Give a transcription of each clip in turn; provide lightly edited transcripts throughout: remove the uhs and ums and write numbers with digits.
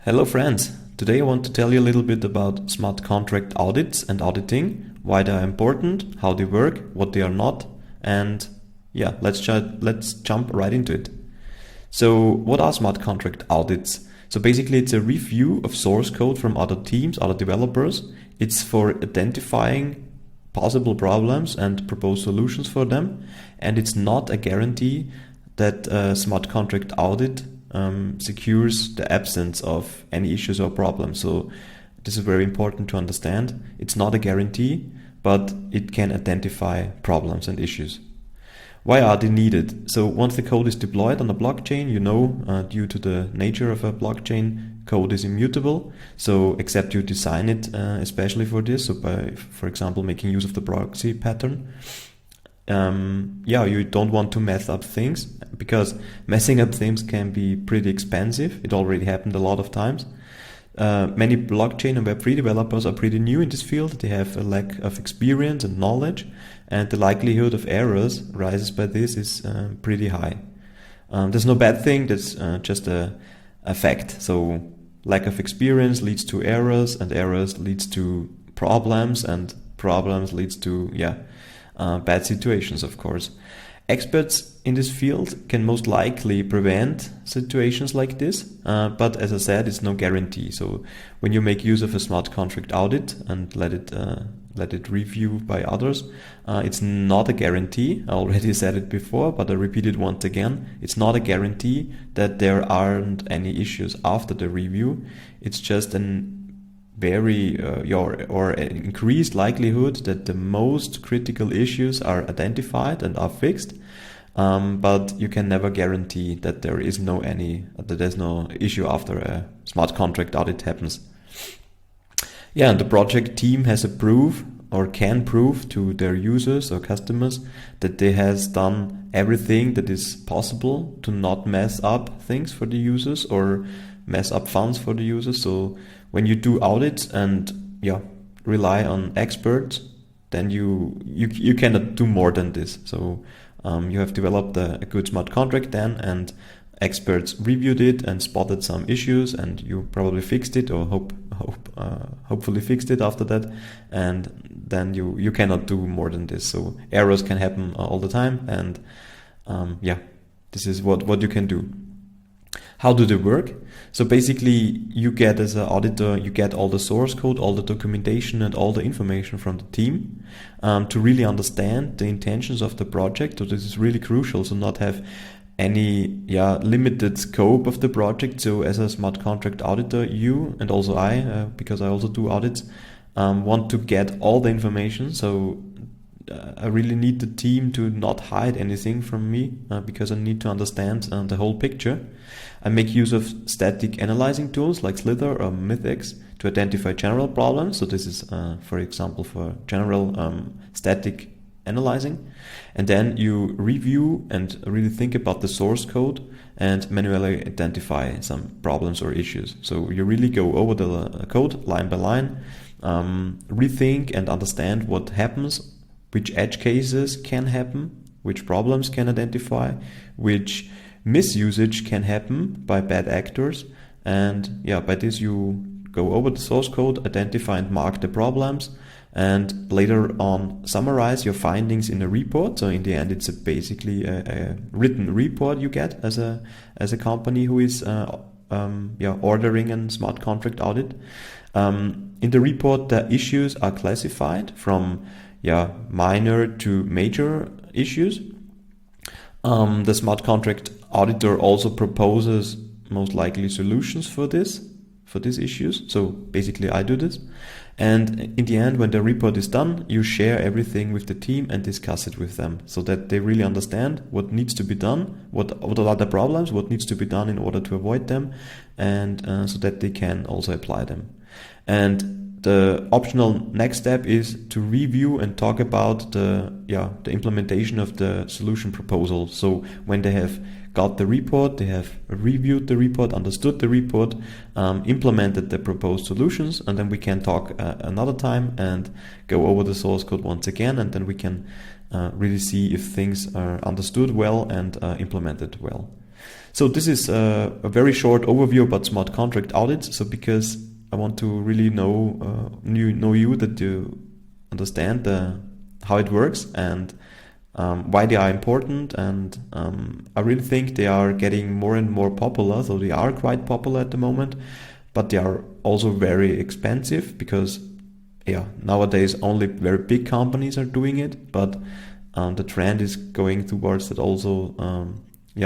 Hello friends, today I want to tell you a little bit about smart contract audits and auditing, why they are important, how they work, what they are not, and yeah, let's jump right into it. So what are smart contract audits? So basically it's a review of source code from other teams, other developers. It's for identifying possible problems and propose solutions for them, and it's not a guarantee that a smart contract audit secures the absence of any issues or problems. So this is very important to understand. It's not a guarantee, but it can identify problems and issues. Why are they needed? So once the code is deployed on a blockchain, due to the nature of a blockchain, code is immutable. So except you design it especially for this, so by, for example, making use of the proxy pattern, you don't want to mess up things, because messing up things can be pretty expensive. It already happened a lot of times. Many blockchain and Web3 developers are pretty new in this field. They have a lack of experience and knowledge, and the likelihood of errors rises by this is pretty high. There's no bad thing, that's just a fact. So lack of experience leads to errors, and errors leads to problems, and problems leads to bad situations, of course. Experts in this field can most likely prevent situations like this, but as I said, it's no guarantee. So when you make use of a smart contract audit and let it review by others, it's not a guarantee. I already said it before, but I repeat it once again. It's not a guarantee that there aren't any issues after the review. It's just an increased likelihood that the most critical issues are identified and are fixed, but you can never guarantee that there's no issue after a smart contract audit happens. And the project team has a proof or can prove to their users or customers that they has done everything that is possible to not mess up things for the users or mess up funds for the users. So when you do audits and rely on experts, then you cannot do more than this. So you have developed a good smart contract then, and experts reviewed it and spotted some issues, and you probably fixed it, or hopefully fixed it after that, and then you cannot do more than this. So errors can happen all the time, and this is what you can do. How do they work? So basically, you get, as an auditor, you get all the source code, all the documentation, and all the information from the team to really understand the intentions of the project. So this is really crucial. So not have any limited scope of the project. So as a smart contract auditor, you and also I, because I also do audits, want to get all the information. So I really need the team to not hide anything from me, because I need to understand the whole picture. I make use of static analyzing tools like Slither or Mythix to identify general problems. So this is, for example, for general static analyzing. And then you review and really think about the source code and manually identify some problems or issues. So you really go over the code line by line, rethink and understand what happens, which edge cases can happen, which problems can identify, which misusage can happen by bad actors. And by this you go over the source code, identify and mark the problems, and later on summarize your findings in a report. So in the end, it's basically a written report you get as a company who is ordering a smart contract audit. In the report, the issues are classified from minor to major issues. The smart contract auditor also proposes most likely solutions for these issues. So basically I do this. And in the end, when the report is done, you share everything with the team and discuss it with them, so that they really understand what needs to be done, what are the problems, what needs to be done in order to avoid them, and so that they can also apply them. And the optional next step is to review and talk about the implementation of the solution proposal. So when they have got the report, they have reviewed the report, understood the report, implemented the proposed solutions, and then we can talk another time and go over the source code once again, and then we can really see if things are understood well and implemented well. So this is a very short overview about smart contract audits. So because I want to really know you, that you understand how it works and why they are important, and I really think they are getting more and more popular. So they are quite popular at the moment, but they are also very expensive because nowadays only very big companies are doing it, but the trend is going towards that also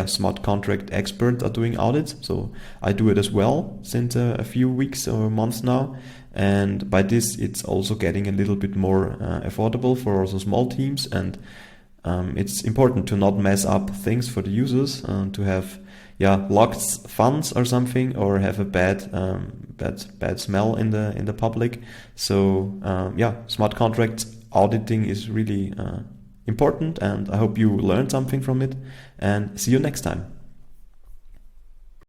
smart contract experts are doing audits. So I do it as well since a few weeks or months now, and by this it's also getting a little bit more affordable for also small teams, and it's important to not mess up things for the users, to have locked funds or something, or have a bad smell in the public. So smart contracts auditing is really important, and I hope you learned something from it, and see you next time.